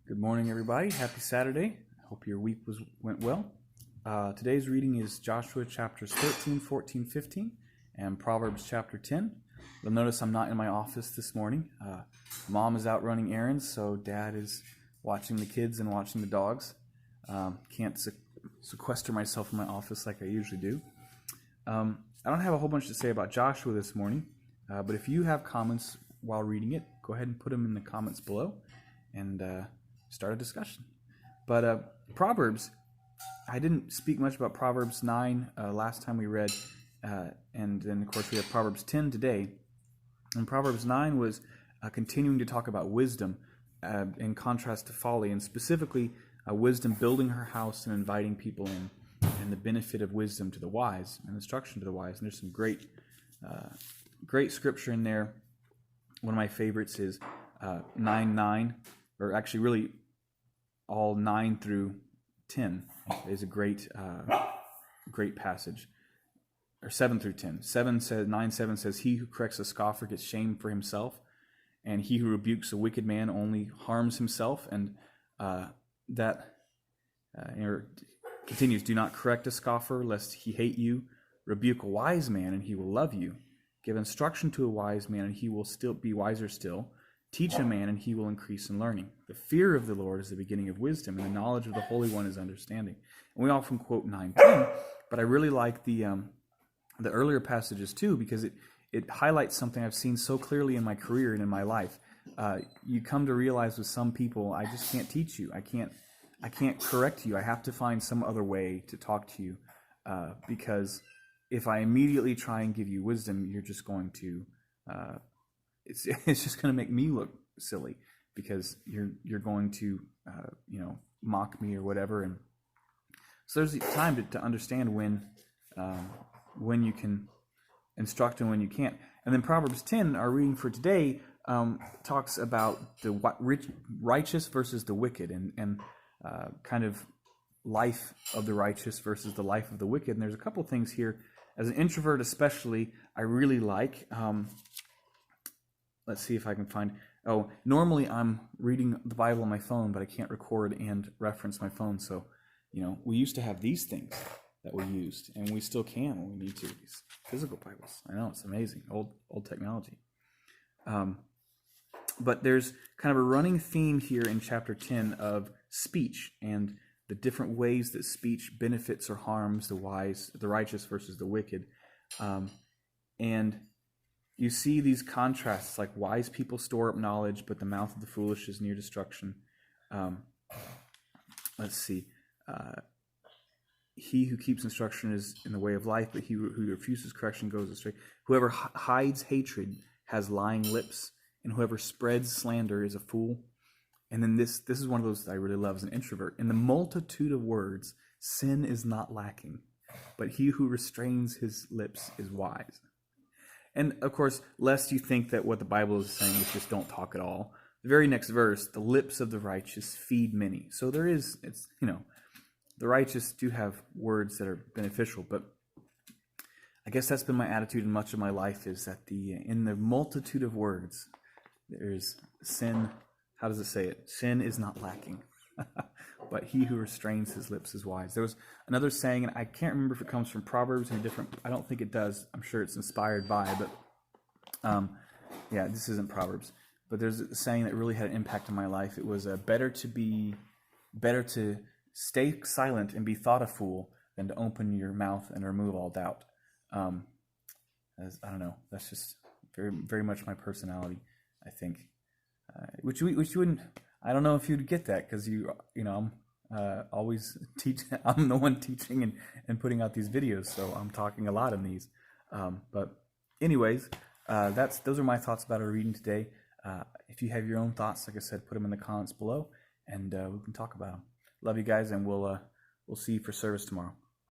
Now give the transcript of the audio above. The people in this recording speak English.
Good morning, everybody. Happy Saturday. Hope your week went well. Today's reading is Joshua chapters 13, 14, 15, and Proverbs chapter 10. You'll notice I'm not in my office this morning. Mom is out running errands, so Dad is watching the kids and watching the dogs. Can't sequester myself in my office like I usually do. I don't have a whole bunch to say about Joshua this morning, but if you have comments while reading it, go ahead and put them in the comments below and start a discussion. But Proverbs, I didn't speak much about Proverbs 9 last time we read, and then of course we have Proverbs 10 today. And Proverbs 9 was continuing to talk about wisdom in contrast to folly, and specifically wisdom building her house and inviting people in, and the benefit of wisdom to the wise and instruction to the wise. And there's some great scripture in there. One of my favorites is 9:9, or actually really all 9 through 10 is a great passage, or 7 through 10. 9:7 says, "He who corrects a scoffer gets shame for himself, and he who rebukes a wicked man only harms himself." And continues, "Do not correct a scoffer, lest he hate you. Rebuke a wise man, and he will love you. Give instruction to a wise man, and he will still be wiser still. Teach a man, and he will increase in learning. The fear of the Lord is the beginning of wisdom, and the knowledge of the Holy One is understanding." And we often quote 9:10, but I really like the earlier passages too, because it highlights something I've seen so clearly in my career and in my life. You come to realize with some people, I just can't teach you. I can't correct you. I have to find some other way to talk to you, because if I immediately try and give you wisdom, you're just going to it's just going to make me look silly, because you're going to mock me or whatever. And so there's time to understand when you can instruct and when you can't. And then Proverbs 10, our reading for today, talks about the righteous versus the wicked, and kind of life of the righteous versus the life of the wicked. And there's a couple things here, as an introvert especially, I really like. Let's see if I can find. Normally I'm reading the Bible on my phone, but I can't record and reference my phone. So, we used to have these things that we used, and we still can when we need to. These physical Bibles. I know, it's amazing. Old technology. But there's kind of a running theme here in chapter 10 of speech and the different ways that speech benefits or harms the righteous versus the wicked. And you see these contrasts, like wise people store up knowledge, but the mouth of the foolish is near destruction. Let's see. He who keeps instruction is in the way of life, but he who refuses correction goes astray. Whoever hides hatred has lying lips, and whoever spreads slander is a fool. And then this is one of those that I really love as an introvert. In the multitude of words, sin is not lacking, but he who restrains his lips is wise. And of course, lest you think that what the Bible is saying is just don't talk at all. The very next verse, the lips of the righteous feed many. So the righteous do have words that are beneficial, but I guess that's been my attitude in much of my life, is that in the multitude of words, there's sin. How does it say it? Sin is not lacking, but he who restrains his lips is wise. There was another saying, and I can't remember if it comes from Proverbs and I don't think it does. I'm sure it's inspired by, but this isn't Proverbs. But there's a saying that really had an impact on my life. It was better to stay silent and be thought a fool than to open your mouth and remove all doubt. I don't know. That's just very, very much my personality, I think. Which you wouldn't. I don't know if you'd get that, because I'm always I'm the one teaching and putting out these videos, so I'm talking a lot in these. But anyways, those are my thoughts about our reading today. If you have your own thoughts, like I said, put them in the comments below, and we can talk about them. Love you guys, and we'll see you for service tomorrow.